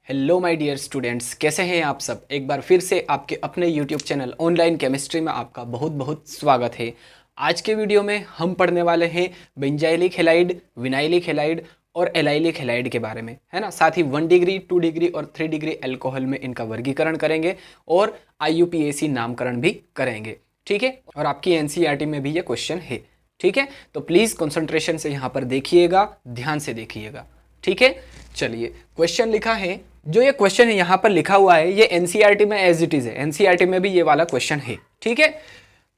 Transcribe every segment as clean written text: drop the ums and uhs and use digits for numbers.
Hello my dear students, कैसे हैं आप सब। एक बार फिर से आपके अपने यूट्यूब चैनल ऑनलाइन केमिस्ट्री में आपका बहुत बहुत स्वागत है। आज के वीडियो में हम पढ़ने वाले हैं बेंजाइलिक हैलाइड, विनाइलिक हैलाइड और एलाइलिक हैलाइड के बारे में, है ना। साथ ही 1 डिग्री, 2 डिग्री और 3 डिग्री अल्कोहल में इनका वर्गीकरण करेंगे और IUPAC नामकरण भी करेंगे, ठीक है। और आपकी NCERT में भी ये क्वेश्चन है, ठीक है। तो प्लीज़ कंसंट्रेशन से यहाँ पर देखिएगा, ध्यान से देखिएगा, ठीक है। चलिए, क्वेश्चन लिखा है, जो ये क्वेश्चन है यहाँ पर लिखा हुआ है, ये NCERT में एज इट इज है। NCERT में भी ये वाला क्वेश्चन है, ठीक है।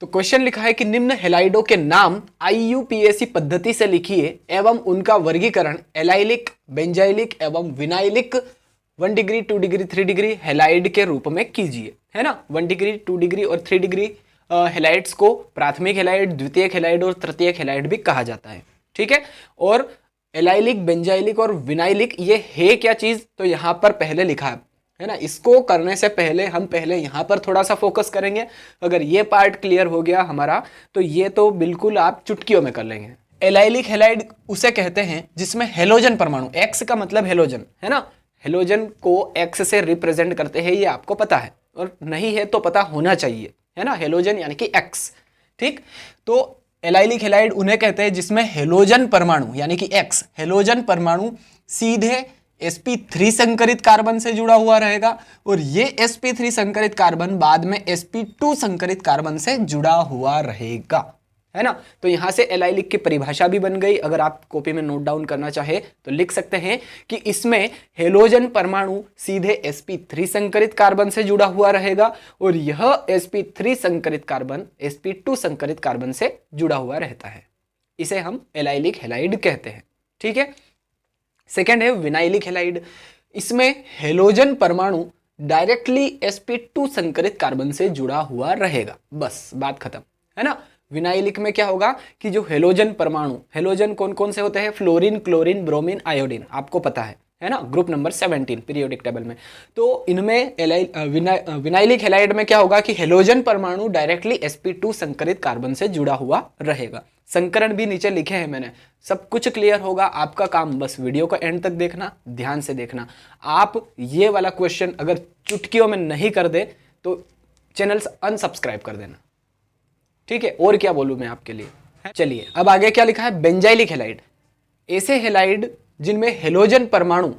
तो क्वेश्चन लिखा है कि निम्न हैलाइडों के नाम IUPAC पद्धति से लिखिए एवं उनका वर्गीकरण एलाइलिक, बेंजाइलिक एवं vinylic 1 degree, 2 degree, 3 degree halide के रूप में कीजिए, है ना। 1 डिग्री, 2 डिग्री और 3 डिग्री हैलाइड्स को प्राथमिक हैलाइड, द्वितीयक हैलाइड और तृतीयक हैलाइड भी कहा जाता है, ठीक है। और एलाइलिक, बेंजाइलिक और विनाइलिक ये है क्या चीज, तो यहाँ पर पहले लिखा है ना। इसको करने से पहले हम पहले यहाँ पर थोड़ा सा फोकस करेंगे। अगर ये पार्ट क्लियर हो गया हमारा, तो ये तो बिल्कुल आप चुटकियों में कर लेंगे। एलाइलिक हैलाइड उसे कहते हैं जिसमें हेलोजन परमाणु, एक्स का मतलब हेलोजन, है ना। हेलोजन को एक्स से रिप्रेजेंट करते हैं, ये आपको पता है, और नहीं है तो पता होना चाहिए, है ना। हेलोजन यानी कि एक्स, ठीक। तो एलाइलिक हैलाइड उन्हें कहते हैं जिसमें हेलोजन परमाणु यानी कि एक्स, हेलोजन परमाणु सीधे sp3 संकरित कार्बन से जुड़ा हुआ रहेगा और ये sp3 संकरित कार्बन बाद में sp2 संकरित कार्बन से जुड़ा हुआ रहेगा, है ना। तो यहां से एलाइलिक की परिभाषा भी बन गई। अगर आप कॉपी में नोट डाउन करना चाहे तो लिख सकते हैं कि इसमें हेलोजन परमाणु सीधे sp3 संकरित कार्बन से जुड़ा हुआ रहेगा और यह sp3 संकरित कार्बन sp2 संकरित कार्बन से जुड़ा हुआ रहता है। इसे हम एलाइलिक हैलाइड कहते हैं, ठीक है। सेकेंड है विनाइलिक हैलाइड। इसमें हेलोजन परमाणु डायरेक्टली sp2 संकरित कार्बन से जुड़ा हुआ रहेगा, बस बात खत्म, है ना। विनाइलिक में क्या होगा कि जो हेलोजन परमाणु, हेलोजन कौन कौन से होते हैं, फ्लोरीन, क्लोरीन, ब्रोमीन, आयोडीन, आपको पता है ना, ग्रुप नंबर 17 पीरियोडिक टेबल में। तो इनमें विनाइलिक हैलाइड में क्या होगा कि हेलोजन परमाणु डायरेक्टली sp2 संकरित कार्बन से जुड़ा हुआ रहेगा। संकरण भी नीचे लिखे हैं मैंने, सब कुछ क्लियर होगा। आपका काम बस वीडियो को एंड तक देखना, ध्यान से देखना। आप ये वाला क्वेश्चन अगर चुटकियों में नहीं कर दे तो चैनल अनसब्सक्राइब कर देना, ठीक है। और क्या बोलूं मैं आपके लिए। चलिए, अब आगे क्या लिखा है, बेंजाइलिक हैलाइड। ऐसे हैलाइड जिनमें हेलोजन परमाणु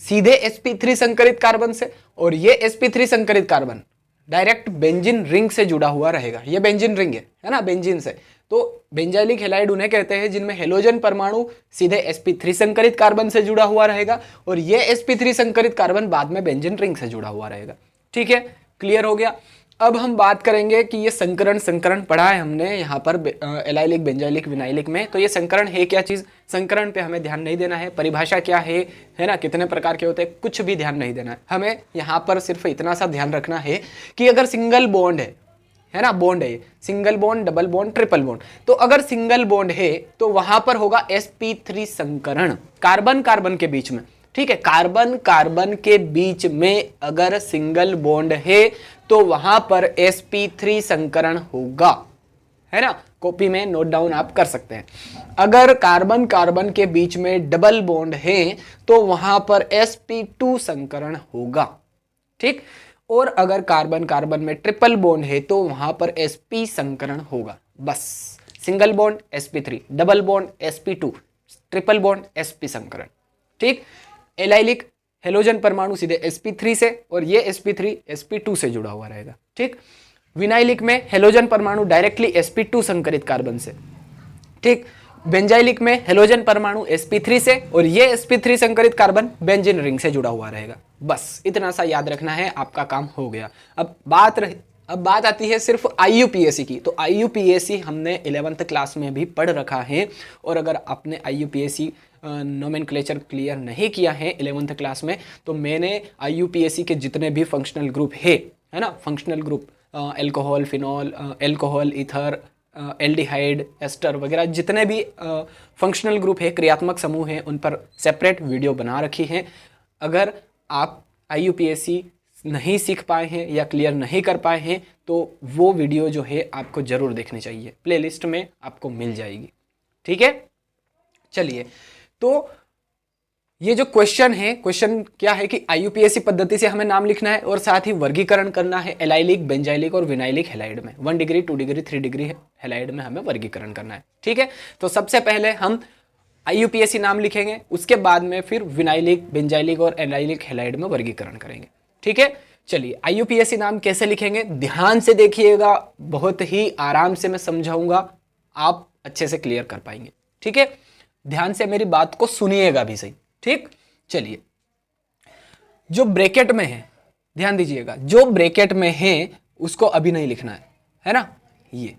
सीधे sp3 संकरित कार्बन से और ये sp3 संकरित कार्बन डायरेक्ट बेंजीन रिंग से जुड़ा हुआ रहेगा। ये बेंजीन रिंग है ना, बेंजीन से। तो बेंजाइलिक हैलाइड उन्हें कहते हैं जिनमें हेलोजन परमाणु सीधे sp3 संकरित कार्बन से जुड़ा हुआ रहेगा और ये sp3 संकरित कार्बन बाद में बेंजीन रिंग से जुड़ा हुआ रहेगा, ठीक है। क्लियर हो गया। अब हम बात करेंगे कि ये संकरण पढ़ा है हमने यहाँ पर एलाइलिक, बेंजाइलिक, विनाइलिक में। तो ये संकरण है क्या चीज, संकरण पे हमें ध्यान नहीं देना है। परिभाषा क्या है ना, कितने प्रकार के होते हैं, कुछ भी ध्यान नहीं देना है हमें। यहाँ पर सिर्फ इतना सा ध्यान रखना है कि अगर सिंगल बॉन्ड है ना, बॉन्ड है, single bond, double bond, triple bond. तो अगर सिंगल बॉन्ड है तो वहां पर होगा sp3 संकरण कार्बन कार्बन के बीच में, ठीक है। कार्बन कार्बन के बीच में अगर सिंगल बॉन्ड है तो वहां पर sp3 संकरण होगा, है ना। कॉपी में नोट डाउन आप कर सकते हैं। अगर कार्बन कार्बन के बीच में डबल बॉन्ड है तो वहां पर sp2 संकरण होगा, ठीक। और अगर कार्बन कार्बन में ट्रिपल बॉन्ड है तो वहां पर sp संकरण होगा, बस। Single bond sp3, double bond sp2, triple bond sp संकरण, ठीक। एलाइलिक, हेलोजन परमाणु सीधे sp3 से और ये sp3 sp2 से जुड़ा हुआ रहेगा, ठीक। विनाइलिक में हेलोजन परमाणु डायरेक्टली sp2 संकरित कार्बन से, ठीक। बेंजाइलिक में हेलोजन परमाणु sp3 से और ये sp3 संकरित कार्बन बेंजीन रिंग से जुड़ा हुआ रहेगा, बस इतना सा याद रखना है, आपका काम हो गया। अब बात आती है सिर्फ IUPAC की। तो IUPAC हमने 11th क्लास में भी पढ़ रखा है और अगर आपने IUPAC नोमेनक्लेचर क्लियर नहीं किया है 11th क्लास में, तो मैंने IUPAC के जितने भी फंक्शनल ग्रुप है ना, functional group alcohol, phenol, alcohol, ether, aldehyde, ester वगैरह जितने भी फंक्शनल ग्रुप है, क्रियात्मक समूह है, उन पर सेपरेट वीडियो बना रखी है। अगर आप IUPAC नहीं सीख पाए हैं या क्लियर नहीं कर पाए हैं तो वो वीडियो जो है आपको जरूर देखनी चाहिए, प्लेलिस्ट में आपको मिल जाएगी, ठीक है। चलिए, तो ये जो क्वेश्चन है, क्वेश्चन क्या है कि आईयूपीएसी पद्धति से हमें नाम लिखना है और साथ ही वर्गीकरण करना है एलाइलिक, बेंजाइलिक और विनाइलिक हैलाइड में। 1 डिग्री, 2 डिग्री, 3 डिग्री हैलाइड में हमें वर्गीकरण करना है। ठीक है, तो सबसे पहले हम आईयूपीएसी नाम लिखेंगे, उसके बाद में फिर विनाइलिक, बेंजाइलिक और एलाइलिक हैलाइड में वर्गीकरण करेंगे। ठीक है, चलिए आईयूपीएसी नाम कैसे लिखेंगे ध्यान से देखिएगा, बहुत ही आराम से मैं समझाऊंगा, आप अच्छे से क्लियर कर पाएंगे। ठीक है, ध्यान से मेरी बात को सुनिएगा भी सही। ठीक, चलिए जो ब्रैकेट में है, ध्यान दीजिएगा, जो ब्रैकेट में है उसको अभी नहीं लिखना है ना। ये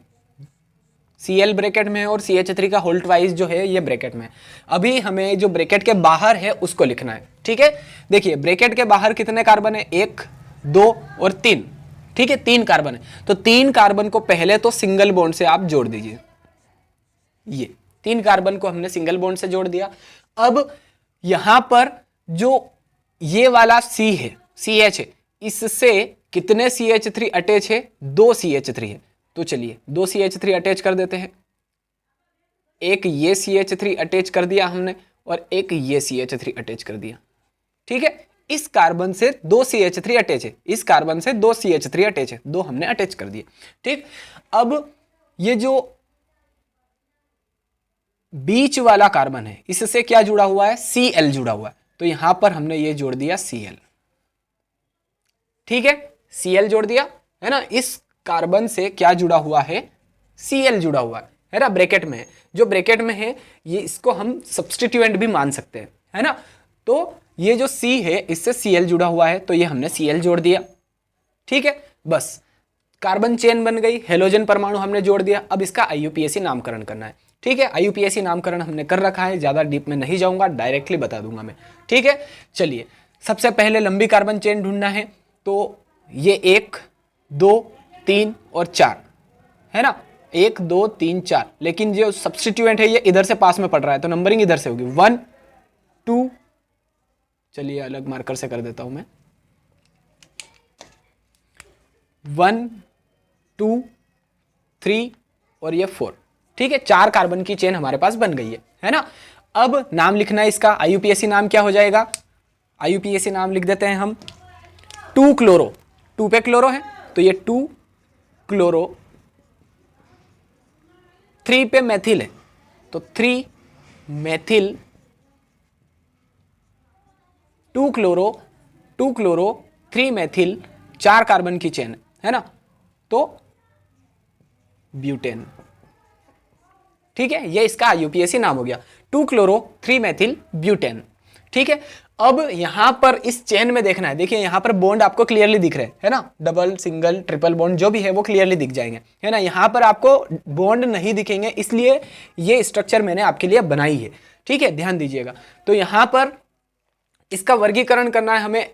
Cl ब्रैकेट में है और CH3 का होल्ट वाइज जो है ये ब्रैकेट में है। अभी हमें जो ब्रैकेट के बाहर है उसको लिखना है। ठीक है, देखिए ब्रैकेट के बाहर कितने कार्बन है, 1, 2 और 3। ठीक है, 3 कार्बन है, तो 3 कार्बन को पहले तो सिंगल बॉन्ड से आप जोड़ दीजिए। ये 3 कार्बन को हमने सिंगल बॉन्ड से जोड़ दिया। अब यहां पर जो ये वाला C है, CH है, इससे कितने CH3 अटैच है, 2 CH3 है। तो चलिए 2 CH3 अटैच कर देते हैं। एक ये CH3 अटैच कर दिया हमने और एक ये CH3 अटैच कर दिया। ठीक है, इस कार्बन से 2 CH3 अटैच है, इस कार्बन से 2 CH3 अटैच है, 2 हमने अटैच कर दिए। ठीक, अब ये जो बीच वाला कार्बन है इससे क्या जुड़ा हुआ है, Cl जुड़ा हुआ है, तो यहां पर हमने ये जोड़ दिया Cl। ठीक है, Cl जोड़ दिया है ना। इस कार्बन से क्या जुड़ा हुआ है, Cl जुड़ा हुआ है ना, ब्रैकेट में है। जो ब्रैकेट में है ये, इसको हम सब्स्टिट्यूएंट भी मान सकते हैं, है ना। तो ये जो C है इससे Cl जुड़ा हुआ है, तो ये हमने Cl जोड़ दिया। ठीक है, बस कार्बन चेन बन गई, हेलोजन परमाणु हमने जोड़ दिया। अब इसका आईयूपीएसी नामकरण करना है। ठीक है, आईयूपीएसी नामकरण हमने कर रखा है, ज्यादा डीप में नहीं जाऊंगा, डायरेक्टली बता दूंगा मैं। ठीक है, चलिए सबसे पहले लंबी कार्बन चेन ढूंढना है, तो ये 1, 2, 3 और 4 है ना, 1, 2, 3, 4। लेकिन जो सब्स्टिट्यूएंट है ये इधर से पास में पड़ रहा है, तो नंबरिंग इधर से होगी 1, 2, चलिए अलग मार्कर से कर देता हूं मैं, 1, 2, 3 और ये 4। ठीक है, 4 कार्बन की चेन हमारे पास बन गई है ना। अब नाम लिखना है इसका, आईयूपीएसी नाम क्या हो जाएगा, आईयूपीएसी नाम लिख देते हैं हम 2 क्लोरो, 2 पे क्लोरो है तो ये 2 क्लोरो, 3 पे मैथिल है तो 3 Maithil, 2 chloro, 2 chloro, 3 Maithil, 4 carbon की चेन है ना, तो ब्यूटेन। ठीक है, ये इसका आईयूपीएसी नाम हो गया, 2 क्लोरो 3 मैथिल ब्यूटेन। ठीक है, अब यहां पर इस चेन में देखना है, देखिए यहां पर बॉन्ड आपको क्लियरली दिख रहे हैं, है ना, डबल, सिंगल, ट्रिपल बॉन्ड जो भी है वो क्लियरली दिख जाएंगे, है ना। यहां पर आपको बॉन्ड नहीं दिखेंगे, इसलिए ये स्ट्रक्चर मैंने आपके लिए बनाई है। ठीक है, ध्यान दीजिएगा। तो यहां पर इसका वर्गीकरण करना है हमें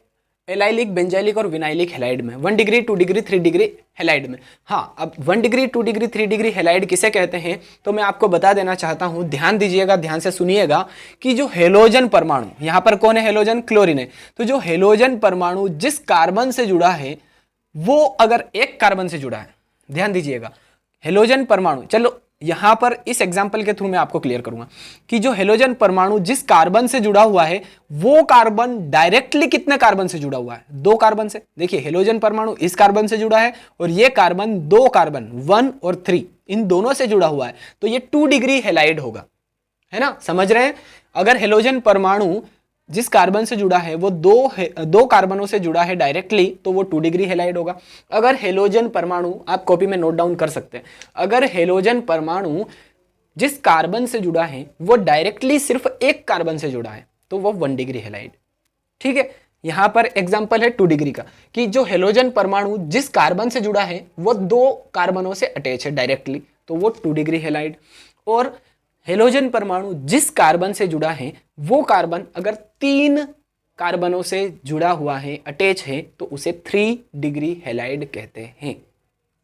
एलाइलिक, बेंजाइलिक और विनाइलिक हैलाइड में, 1 डिग्री, 2 डिग्री, 3 डिग्री हैलाइड में। हाँ, अब 1 डिग्री, 2 डिग्री, 3 डिग्री हैलाइड किसे कहते हैं, तो मैं आपको बता देना चाहता हूं, ध्यान दीजिएगा, ध्यान से सुनिएगा कि जो हेलोजन परमाणु, यहां पर कौन है, हेलोजन, क्लोरीन है। तो जो हेलोजन परमाणु जिस कार्बन से जुड़ा है वो अगर एक कार्बन से जुड़ा है, ध्यान दीजिएगा, हेलोजन परमाणु, चलो यहां पर इस एग्जाम्पल के थ्रू मैं आपको क्लियर करूंगा कि जो हेलोजन परमाणु जिस कार्बन से जुड़ा हुआ है वो कार्बन डायरेक्टली कितने कार्बन से जुड़ा हुआ है, 2 कार्बन से। देखिए हेलोजन परमाणु इस कार्बन से जुड़ा है और ये कार्बन 2 कार्बन 1 और 3 इन दोनों से जुड़ा हुआ है, तो ये 2 डिग्री हैलाइड होगा, है ना, समझ रहे हैं। अगर हेलोजन परमाणु जिस कार्बन से जुड़ा है वो 2 कार्बनों से जुड़ा है डायरेक्टली, तो वो 2 डिग्री हैलाइड होगा। अगर हेलोजन परमाणु, आप कॉपी में नोट डाउन कर सकते हैं, अगर हेलोजन परमाणु जिस कार्बन से जुड़ा है वो डायरेक्टली सिर्फ एक कार्बन से जुड़ा है, तो वो 1 डिग्री हैलाइड। ठीक है, यहां पर एग्जांपल है 2 डिग्री का, कि जो हेलोजन परमाणु जिस कार्बन से जुड़ा है वो 2 कार्बनों से अटैच है डायरेक्टली, तो वो 2 डिग्री हैलाइड। और हेलोजन परमाणु जिस कार्बन से जुड़ा है वो कार्बन अगर 3 कार्बनों से जुड़ा हुआ है, अटैच है, तो उसे 3 डिग्री हैलाइड कहते हैं।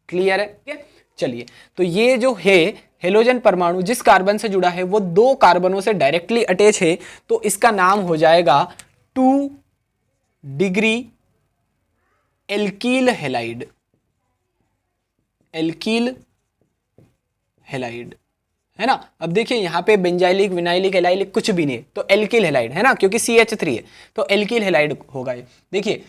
क्लियर है, ठीक है। चलिए, तो ये जो है हेलोजन परमाणु जिस कार्बन से जुड़ा है वो 2 कार्बनों से डायरेक्टली अटैच है, तो इसका नाम हो जाएगा 2 डिग्री एल्कील हैलाइड, एल्कील हैलाइड, है ना। अब देखिए यहाँ पे बेंजाइलिक, विनाइलिक, एलाइलिक कुछ भी नहीं है, तो एल्किल हैलाइड है ना, क्योंकि CH3 है तो एल्किल हैलाइड होगा ये। देखिए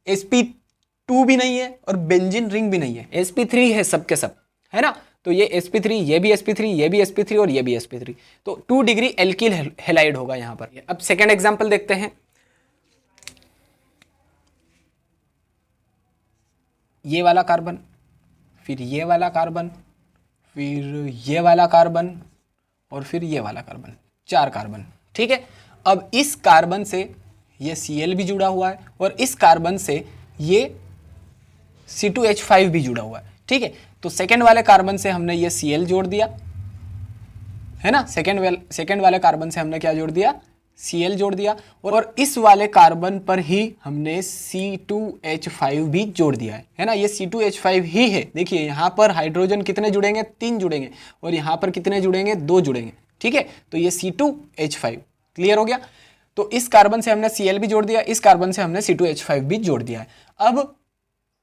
sp2 भी नहीं है और बेंजीन रिंग भी नहीं है, sp3 है सबके सब, है ना। तो ये sp3, ये भी sp3, ये भी sp3 और ये भी sp3, तो 2 डिग्री एल्किल हैलाइड होगा यहाँ पर। अब सेकेंड एग्जाम्पल देखते हैं। ये वाला कार्बन, फिर ये वाला कार्बन, फिर ये वाला कार्बन और फिर ये वाला कार्बन, 4 कार्बन, ठीक है। अब इस कार्बन से ये Cl भी जुड़ा हुआ है और इस कार्बन से ये C2H5 भी जुड़ा हुआ है, ठीक है। तो सेकेंड वाले कार्बन से हमने ये Cl जोड़ दिया, है ना। सेकेंड वाले कार्बन से हमने क्या जोड़ दिया, Cl जोड़ दिया, और इस वाले कार्बन पर ही हमने C2H5 भी जोड़ दिया है ना। ये C2H5 ही है। देखिए यहाँ पर हाइड्रोजन कितने जुड़ेंगे, 3 जुड़ेंगे, और यहाँ पर कितने जुड़ेंगे, 2 जुड़ेंगे, ठीक है। तो ये C2H5 क्लियर हो गया। तो इस कार्बन से हमने Cl भी जोड़ दिया, इस कार्बन से हमने C2H5 भी जोड़ दिया है। अब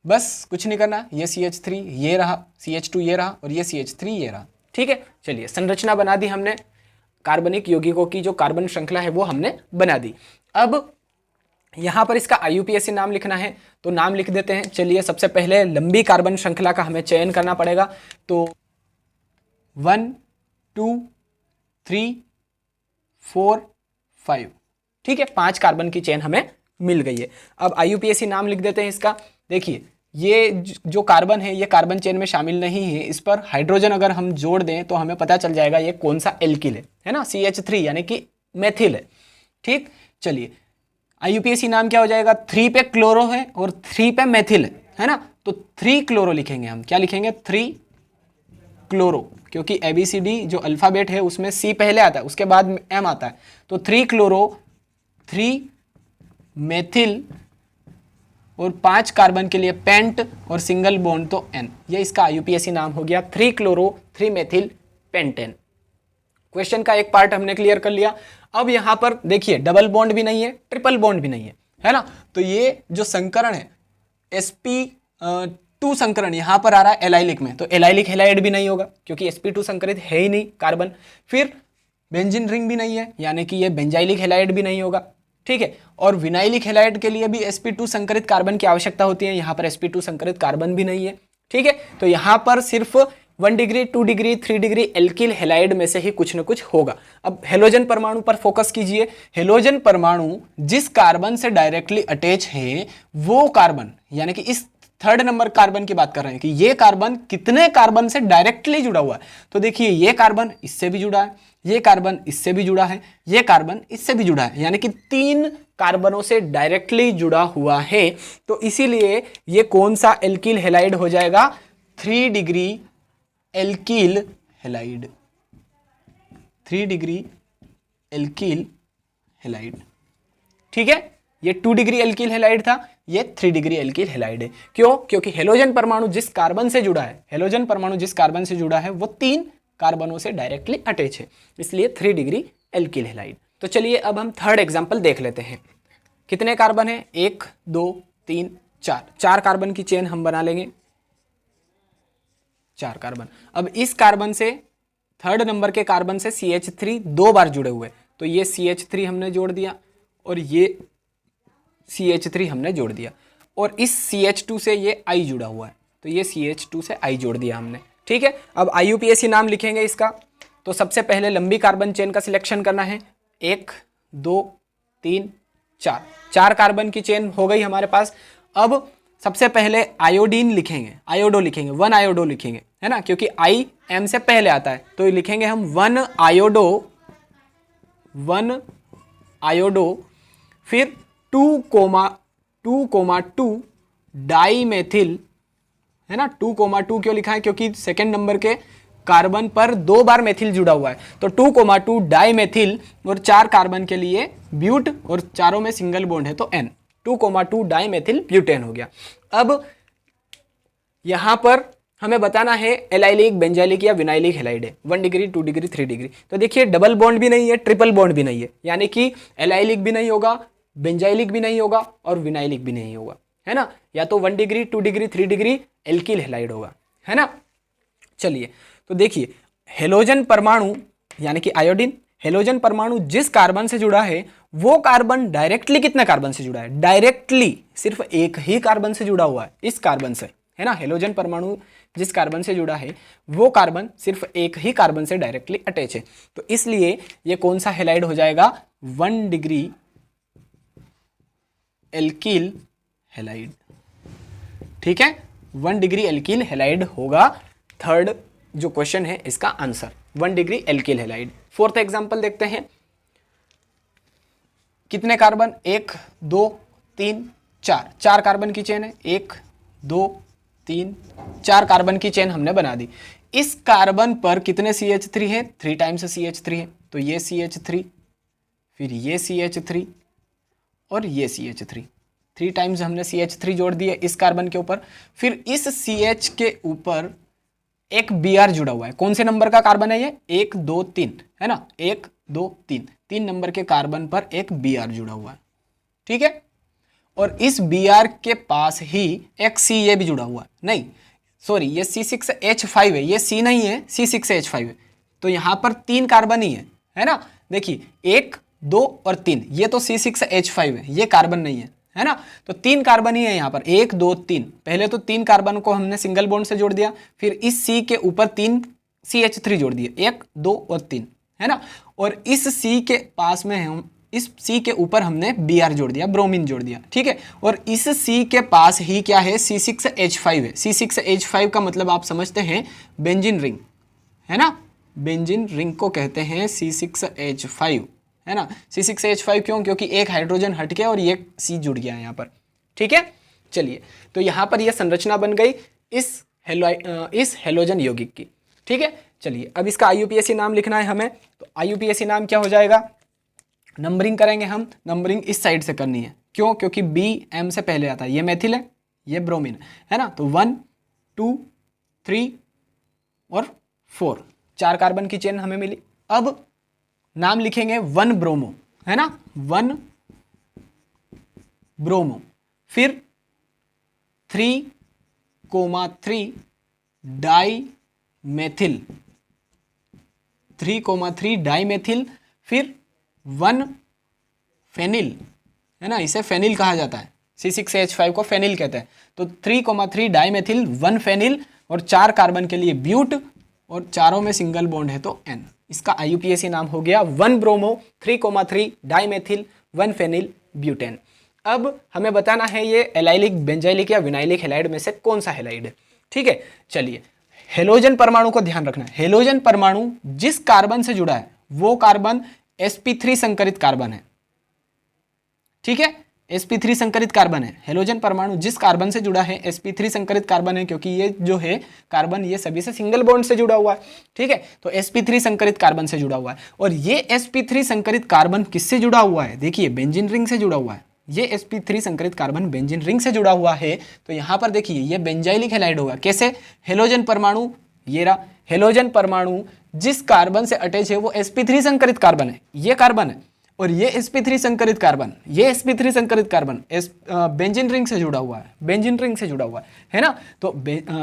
बस कुछ नहीं करना, ये CH3 ये रहा, CH2 ये रहा और ये CH3 ये रहा, ठीक है। चलिए संरचना बना दी हमने, कार्बनिक यौगिकों की जो कार्बन श्रृंखला है वो हमने बना दी। अब यहाँ पर इसका IUPAC नाम लिखना है, तो नाम लिख देते हैं। चलिए सबसे पहले लंबी कार्बन श्रृंखला का हमें चयन करना पड़ेगा, तो 1 2 3 4 5, ठीक है, 5 कार्बन की चेन हमें मिल गई है। अब IUPAC नाम लिख देते हैं इसका। देखिए ये जो कार्बन है ये कार्बन चेन में शामिल नहीं है, इस पर हाइड्रोजन अगर हम जोड़ दें तो हमें पता चल जाएगा ये कौन सा एल्किल है ना, CH3 यानी कि मेथिल है, ठीक। चलिए IUPAC नाम क्या हो जाएगा, 3 पे क्लोरो है और 3 पे मेथिल है ना, तो 3 क्लोरो लिखेंगे हम। क्या लिखेंगे, 3 क्लोरो, क्योंकि ABCD जो अल्फाबेट है उसमें C पहले आता है उसके बाद M आता है, तो 3 क्लोरो, 3 मेथिल और 5 कार्बन के लिए पेंट और सिंगल बॉन्ड तो N, ये इसका IUPAC नाम हो गया, 3 क्लोरो 3 मेथिल पेंटेन। क्वेश्चन का एक पार्ट हमने क्लियर कर लिया। अब यहाँ पर देखिए डबल बॉन्ड भी नहीं है, ट्रिपल बॉन्ड भी नहीं है ना, तो ये जो संकरण है sp2 संकरण यहाँ पर आ रहा है एलाइलिक में, तो एलाइलिक हैलाइड भी नहीं होगा क्योंकि sp2 संकरित है ही नहीं कार्बन। फिर बेंजीन रिंग भी नहीं है, यानी कि ये बेंजाइलिक हैलाइड भी नहीं होगा, ठीक है। और विनाइलिक हैलाइड के लिए भी sp2 संकरित कार्बन की आवश्यकता होती है, यहाँ पर sp2 संकरित कार्बन भी नहीं है, ठीक है। तो यहाँ पर सिर्फ 1 degree 2 degree 3 degree alkyl halide में से ही कुछ न कुछ होगा। अब हेलोजन परमाणु पर फोकस कीजिए। हेलोजन परमाणु जिस कार्बन से डायरेक्टली अटैच है वो कार्बन, यानी कि इस 3rd नंबर कार्बन की बात कर रहे हैं कि ये कार्बन कितने कार्बन से डायरेक्टली जुड़ा हुआ है। तो देखिए ये कार्बन इससे भी जुड़ा है, ये कार्बन इससे भी जुड़ा है, ये कार्बन इससे भी जुड़ा है, यानी कि 3 कार्बनों से डायरेक्टली जुड़ा हुआ है। तो इसीलिए ये कौन सा एल्किल हैलाइड हो जाएगा, 3 degree alkyl halide, 3 degree alkyl halide, ठीक है। ये 2 डिग्री एल्किल हैलाइड था, ये 3 डिग्री एल्किल हैलाइड है। क्यों, क्योंकि हेलोजन परमाणु जिस कार्बन से जुड़ा है, हेलोजन परमाणु जिस कार्बन से जुड़ा है वो 3 कार्बनों से डायरेक्टली अटैच है, इसलिए 3 डिग्री एल्किल हैलाइड। तो चलिए अब हम 3rd एग्जाम्पल देख लेते हैं। कितने कार्बन है, 1 2 3 4, 4 कार्बन की चेन हम बना लेंगे, 4 कार्बन। अब इस कार्बन से 3rd नंबर के कार्बन से CH3 2 बार जुड़े हुए, तो ये CH3 हमने जोड़ दिया और ये CH3 हमने जोड़ दिया, और इस CH2 से ये I जुड़ा हुआ है, तो ये CH2 से I जोड़ दिया हमने, ठीक है। अब IUPAC नाम लिखेंगे इसका। तो सबसे पहले लंबी कार्बन चेन का सिलेक्शन करना है, 1 2 3 4, 4 कार्बन की चेन हो गई हमारे पास। अब सबसे पहले आयोडीन लिखेंगे, आयोडो लिखेंगे, 1 आयोडो लिखेंगे, है ना, क्योंकि I M से पहले आता है, तो लिखेंगे हम 1 आयोडो, 1 आयोडो, फिर 2,2 डाईमेथिल, है ना। 2,2 क्यों लिखा है, क्योंकि 2nd नंबर के कार्बन पर 2 बार मेथिल जुड़ा हुआ है, तो 2,2 डाईमेथिल और 4 कार्बन के लिए ब्यूट और चारों में सिंगल बॉन्ड है तो N, 2,2 डाईमेथिल ब्यूटेन हो गया। अब यहां पर हमें बताना है एलाइलिक, बेंजाइलिक या विनाइलिक हैलाइड है, 1 डिग्री 2 डिग्री 3 डिग्री। तो देखिए डबल बॉन्ड भी नहीं है, ट्रिपल बॉन्ड भी नहीं है, यानी कि एलाइलिक भी नहीं होगा, बेंजाइलिक भी नहीं होगा और विनाइलिक भी नहीं होगा, है ना। या तो 1 degree 2 degree 3 degree alkyl halide होगा, है ना। चलिए तो देखिए हेलोजन परमाणु यानी कि आयोडीन, हेलोजन परमाणु जिस कार्बन से जुड़ा है वो कार्बन डायरेक्टली कितने कार्बन से जुड़ा है, डायरेक्टली सिर्फ एक ही कार्बन से जुड़ा हुआ है, इस कार्बन से, है ना। हेलोजन परमाणु जिस कार्बन से जुड़ा है वो कार्बन सिर्फ एक ही कार्बन से डायरेक्टली अटैच है, तो इसलिए ये कौन सा हेलाइड हो जाएगा, 1 डिग्री एल्किल हेलाइड। ठीक है, 1 डिग्री एल्किल हेलाइड होगा थर्ड जो क्वेश्चन है इसका answer, 1 degree alkyl halide. Fourth example देखते हैं। कितने कार्बन, 1 2 3 4, 4 कार्बन की चेन है, 1 2 3 4 कार्बन की चेन हमने बना दी। इस कार्बन पर कितने CH3 है, 3 टाइम्स CH3 है, तो ये CH3, फिर ये CH3 और ये CH3, 3 टाइम्स हमने CH3 जोड़ दिए इस कार्बन के ऊपर। फिर इस CH के ऊपर एक Br जुड़ा हुआ है, कौन से नंबर का कार्बन है ये, 1 2 3, है ना, 1 2 3, 3 नंबर के कार्बन पर एक Br जुड़ा हुआ है। ठीक है, और इस Br के पास ही एक Ca भी जुड़ा हुआ है, नहीं सॉरी ये C6H5 है, ये C नहीं है, C6H5 है, तो यहां पर 3 कार्बन ही है ना। देखिए 1 2 और 3, ये तो C6H5 है, ये कार्बन नहीं है ना, तो 3 कार्बन ही है यहाँ पर, 1 2 3। पहले तो 3 कार्बन को हमने सिंगल बॉन्ड से जोड़ दिया, फिर इस C के ऊपर 3 CH3 जोड़ दिए, 1 2 और 3, है ना। और इस C के पास में हम इस C के ऊपर हमने Br जोड़ दिया, ब्रोमीन जोड़ दिया। ठीक है, और इस C के पास ही क्या है, C6H5 है। C6H5 का मतलब आप समझते हैं बेंजीन रिंग, है ना, बेंजीन रिंग को कहते हैं C6H5, है ना। C6H5 क्यों, क्योंकि एक हाइड्रोजन हट गया और ये C जुड़ गया यहाँ पर। ठीक है, चलिए तो यहाँ पर यह संरचना बन गई इस हेलोजन यौगिक की। ठीक है, चलिए अब इसका IUPAC नाम लिखना है हमें, तो IUPAC नाम क्या हो जाएगा, नंबरिंग करेंगे हम, नंबरिंग इस साइड से करनी है, क्यों, क्योंकि B M से पहले आता है, ये मेथिल है, ये ब्रोमीन है ना, तो 1 2 3 और 4, 4 कार्बन की चेन हमें मिली। अब नाम लिखेंगे 1 ब्रोमो, है ना, 1 ब्रोमो, फिर 3,3 डाई मेथिल, 3,3 डाई मेथिल, फिर 1 फेनिल, है ना, इसे फेनिल कहा जाता है, C6H5 को फेनिल कहते हैं, तो 3,3 डाई मेथिल, 1 फेनिल और 4 कार्बन के लिए ब्यूट, और चारों में सिंगल बॉन्ड है तो N। इसका IUPAC नाम हो गया 1 bromo, 3,3 di methyl, 1 phenyl butane. अब हमें बताना है ये एलाइलिक, बेंजाइलिक या विनाइलिक हेलाइड में से कौन सा हेलाइड है। ठीक है, चलिए हेलोजन परमाणु को ध्यान रखना है, हेलोजन परमाणु जिस कार्बन से जुड़ा है वो कार्बन sp3 संकरित कार्बन है। ठीक है, sp3 संकरित कार्बन है, हेलोजन परमाणु जिस कार्बन से जुड़ा है sp3 संकरित कार्बन है, क्योंकि ये जो है कार्बन ये सभी से सिंगल बॉन्ड से जुड़ा हुआ है। ठीक है, तो sp3 संकरित कार्बन से जुड़ा हुआ है, और ये sp3 संकरित कार्बन किससे जुड़ा हुआ है, देखिए बेंजीन रिंग से जुड़ा हुआ है, ये sp3 संकरित कार्बन बेंजीन रिंग से जुड़ा हुआ है, तो यहाँ पर देखिए ये बेंजाइलिक हेलाइड होगा। कैसे, हेलोजन परमाणु, ये रहा हेलोजन परमाणु जिस कार्बन से अटैच है वो sp3 संकरित कार्बन है, ये कार्बन है, और ये sp3 संकरित कार्बन, ये sp3 संकरित कार्बन बेंजीन रिंग से जुड़ा हुआ है, बेंजीन रिंग से जुड़ा हुआ है ना। तो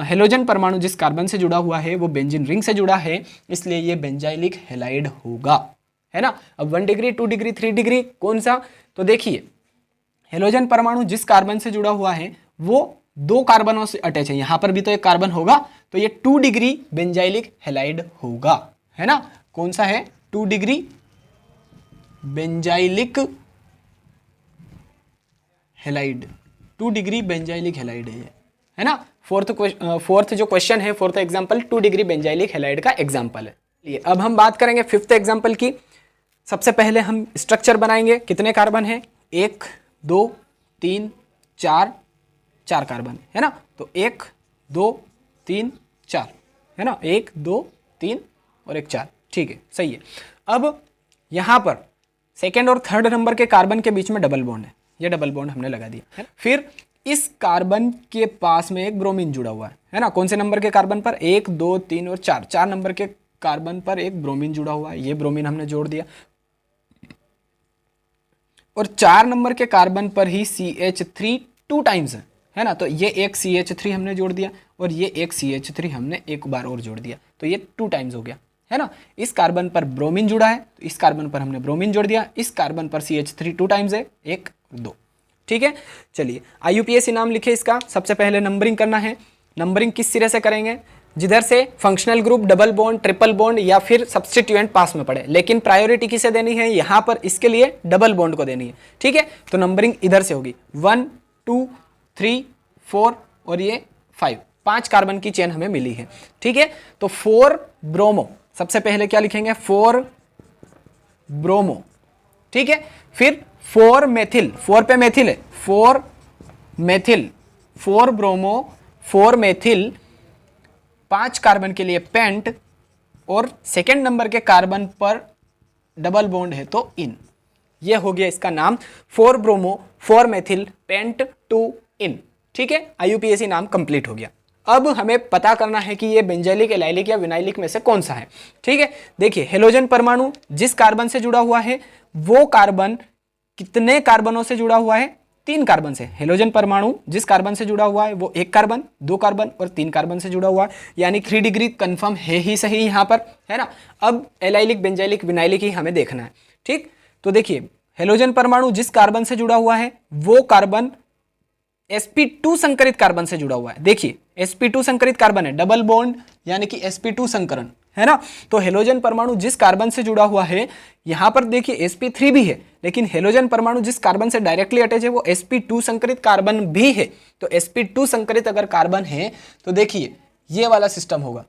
हेलोजन परमाणु जिस कार्बन से जुड़ा हुआ है वो बेंजीन रिंग से जुड़ा है, इसलिए ये बेंजाइलिक हेलाइड होगा, है ना। अब 1 डिग्री 2 डिग्री 3 डिग्री कौन सा, तो देखिए हेलोजन परमाणु जिस कार्बन से जुड़ा हुआ है वो 2 कार्बनों से अटैच है, यहां पर भी तो एक कार्बन होगा, तो ये 2 डिग्री बेंजाइलिक हेलाइड होगा, है ना। कौन सा है, 2 degree benzylic halide, 2 degree benzylic halide है ना। फोर्थ जो क्वेश्चन है, fourth example 2 degree benzylic halide का एग्जांपल है। अब हम बात करेंगे फिफ्थ एग्जांपल की। सबसे पहले हम स्ट्रक्चर बनाएंगे, कितने कार्बन है, 1 2 3 4, 4 कार्बन, है ना, तो 1 2 3 4, है ना, 1 2 3 और 1 4, ठीक है, सही है। अब यहाँ पर सेकेंड और थर्ड नंबर के कार्बन के बीच में डबल बॉन्ड है, ये डबल बॉन्ड हमने लगा दिया है। फिर इस कार्बन के पास में एक ब्रोमीन जुड़ा हुआ है ना, कौन से नंबर के कार्बन पर, 1 2 3 और 4, 4 नंबर के कार्बन पर एक ब्रोमीन जुड़ा हुआ है, ये ब्रोमीन हमने जोड़ दिया, और 4 नंबर के कार्बन पर ही CH3 2 टाइम्स है ना, तो ये एक CH3 हमने जोड़ दिया और ये एक CH3 हमने एक बार और जोड़ दिया, तो ये 2 टाइम्स हो गया, है ना। इस कार्बन पर ब्रोमीन जुड़ा है तो इस कार्बन पर हमने ब्रोमीन जोड़ दिया, इस कार्बन पर CH3 2 टाइम्स है, 1 2। ठीक है, चलिए IUPAC नाम लिखे इसका। सबसे पहले नंबरिंग करना है। नंबरिंग किस सिरे से करेंगे, जिधर से functional group, double bond, triple bond या फिर सब्स्टिट्यूएंट पास में पड़े, लेकिन प्रायोरिटी किसे देनी है, यहाँ पर इसके लिए डबल बॉन्ड को देनी है। ठीक है, तो नंबरिंग इधर से होगी 1 2 3 4 और ये 5, 5 कार्बन की चेन हमें मिली है। ठीक है, तो 4 ब्रोमो, सबसे पहले क्या लिखेंगे 4 ब्रोमो। ठीक है, फिर 4 मेथिल, 4 पे मेथिल है, 4 मेथिल, 4 ब्रोमो 4 मेथिल, 5 कार्बन के लिए पेंट और सेकेंड नंबर के कार्बन पर डबल बॉन्ड है तो इन। ये हो गया इसका नाम 4 ब्रोमो 4 मेथिल पेंट 2 इन। ठीक है, IUPAC नाम कंप्लीट हो गया। अब हमें पता करना है कि ये बेंजाइलिक, एलाइलिक या विनाइलिक में से कौन सा है। ठीक है, देखिए हेलोजन परमाणु जिस कार्बन से जुड़ा हुआ है वो कार्बन कितने कार्बनों से जुड़ा हुआ है, 3 कार्बन से। हेलोजन परमाणु जिस कार्बन से जुड़ा हुआ है वो 1 कार्बन, 2 कार्बन और 3 कार्बन से जुड़ा हुआ है, यानी 3 डिग्री कंफर्म है ही सही यहाँ पर, है ना। अब एलाइलिक, बेंजाइलिक, विनाइलिक ही हमें देखना है। ठीक, तो देखिए हेलोजन परमाणु जिस कार्बन से जुड़ा हुआ है वो कार्बन sp2 संकरित कार्बन से जुड़ा हुआ है। देखिए sp2 संकरित कार्बन है, डबल बॉन्ड यानी कि sp2 संकरण, है ना। तो हेलोजन परमाणु जिस कार्बन से जुड़ा हुआ है, यहां पर देखिए sp3 भी है, लेकिन हेलोजन परमाणु जिस कार्बन से डायरेक्टली अटैच है वो sp2 संकरित कार्बन भी है। तो sp2 संकरित अगर कार्बन है तो देखिए ये वाला सिस्टम होगा,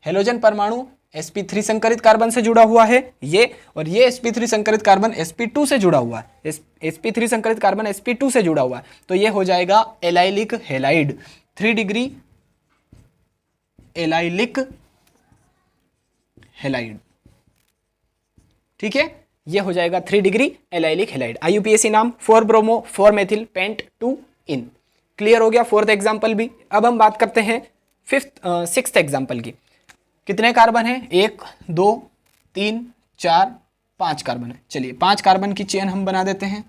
हेलोजन परमाणु sp3 संकरित कार्बन से जुड़ा हुआ है ये, और ये sp3 संकरित कार्बन sp2 से जुड़ा हुआ है, sp3 संकरित कार्बन sp2 से जुड़ा हुआ है, तो ये हो जाएगा allylic halide, 3 degree allylic halide. ठीक है, ये हो जाएगा 3 डिग्री एलाइलिक हैलाइड। IUPAC नाम 4 ब्रोमो 4 मेथिल पेंट 2 इन। क्लियर हो गया 4th एग्जाम्पल भी। अब हम बात करते हैं 6th एग्जाम्पल की। कितने कार्बन है, 1 2 3 4 5 कार्बन है। चलिए 5 कार्बन की चेन हम बना देते हैं,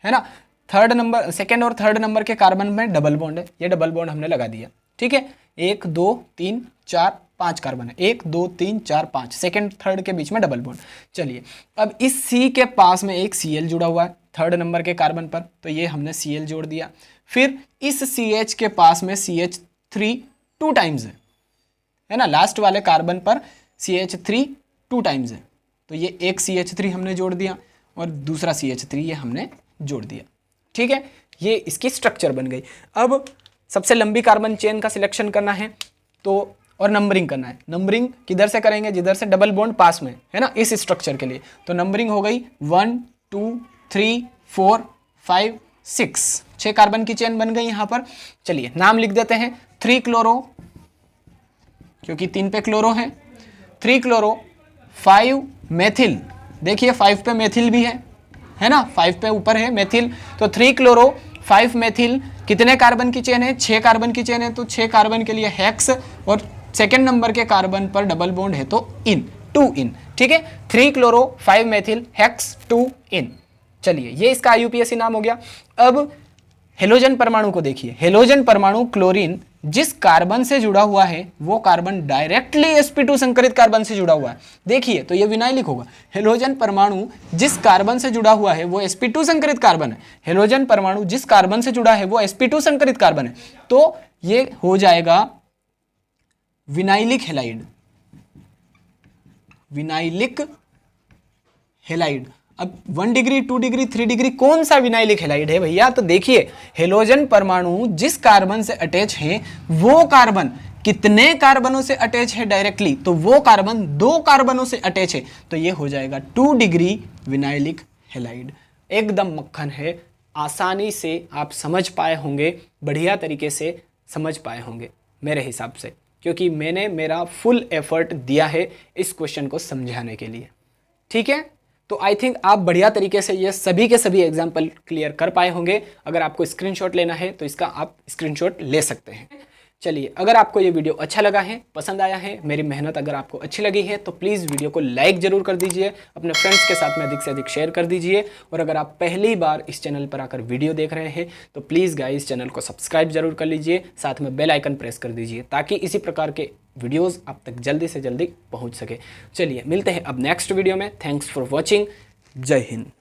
है ना। सेकेंड और थर्ड नंबर के कार्बन में डबल बॉन्ड है, ये डबल बॉन्ड हमने लगा दिया। ठीक है, 1 2 3 4 5 कार्बन है, 1 2 3 4 5, सेकेंड थर्ड के बीच में डबल बॉन्ड। चलिए अब इस C के पास में एक Cl जुड़ा हुआ है थर्ड नंबर के कार्बन पर, तो ये हमने Cl जोड़ दिया। फिर इस CH के पास में CH3 2 टाइम्स है ना, लास्ट वाले कार्बन पर CH3 2 टाइम्स है, तो ये एक CH3 हमने जोड़ दिया और दूसरा CH3 ये हमने जोड़ दिया। ठीक है, ये इसकी स्ट्रक्चर बन गई। अब सबसे लंबी कार्बन चेन का सिलेक्शन करना है तो और नंबरिंग करना है। नंबरिंग किधर से करेंगे, जिधर से डबल बॉन्ड पास में है ना, इस स्ट्रक्चर के लिए। तो नंबरिंग हो गई 1 2 3 4 5 6, 6 कार्बन की चेन बन गई यहाँ पर। चलिए नाम लिख देते हैं 3 क्लोरो, क्योंकि 3 पे क्लोरो है, 3 क्लोरो 5 मेथिल। देखिए 5 पे मेथिल भी है ना, 5 पे ऊपर है मेथिल, तो 3 क्लोरो 5 मेथिल। कितने कार्बन की चेन है, 6 कार्बन की चेन है, तो 6 कार्बन के लिए हेक्स और सेकेंड नंबर के कार्बन पर डबल बॉन्ड है तो इन, 2 इन। ठीक है, 3 क्लोरो 5 मेथिल हेक्स 2 इन। चलिए ये इसका IUPAC नाम हो गया। अब हेलोजन परमाणु को देखिए, हेलोजन परमाणु क्लोरीन जिस कार्बन से जुड़ा हुआ है वो कार्बन डायरेक्टली sp2 संकरित कार्बन से जुड़ा हुआ है। देखिए तो ये विनाइलिक होगा। हेलोजन परमाणु जिस कार्बन से जुड़ा हुआ है वो sp2 संकरित कार्बन है, हेलोजन परमाणु जिस कार्बन से जुड़ा है वो sp2 संकरित कार्बन है, तो ये हो जाएगा विनाइलिक हैलाइड, विनाइलिक हैलाइड। अब 1 डिग्री 2 डिग्री 3 डिग्री कौन सा विनाइलिक हैलाइड है भैया, तो देखिए हेलोजन परमाणु जिस कार्बन से अटैच है वो कार्बन कितने कार्बनों से अटैच है डायरेक्टली, तो वो कार्बन 2 कार्बनों से अटैच है, तो ये हो जाएगा 2 डिग्री विनाइलिक हैलाइड। एकदम मक्खन है, आसानी से आप समझ पाए होंगे, बढ़िया तरीके से समझ पाए होंगे मेरे हिसाब से, क्योंकि मैंने मेरा फुल एफर्ट दिया है इस क्वेश्चन को समझाने के लिए। ठीक है, तो आई थिंक आप बढ़िया तरीके से ये सभी के सभी एग्जाम्पल क्लियर कर पाए होंगे। अगर आपको स्क्रीनशॉट लेना है तो इसका आप स्क्रीनशॉट ले सकते हैं। चलिए अगर आपको ये वीडियो अच्छा लगा है, पसंद आया है, मेरी मेहनत अगर आपको अच्छी लगी है तो प्लीज़ वीडियो को लाइक ज़रूर कर दीजिए, अपने फ्रेंड्स के साथ में अधिक से अधिक शेयर कर दीजिए। और अगर आप पहली बार इस चैनल पर आकर वीडियो देख रहे हैं तो प्लीज़ गाइस चैनल को सब्सक्राइब जरूर कर लीजिए, साथ में बेल आइकन प्रेस कर दीजिए, ताकि इसी प्रकार के वीडियोस आप तक जल्दी से जल्दी पहुंच सके। चलिए मिलते हैं अब नेक्स्ट वीडियो में। Thanks for watching. जय हिंद।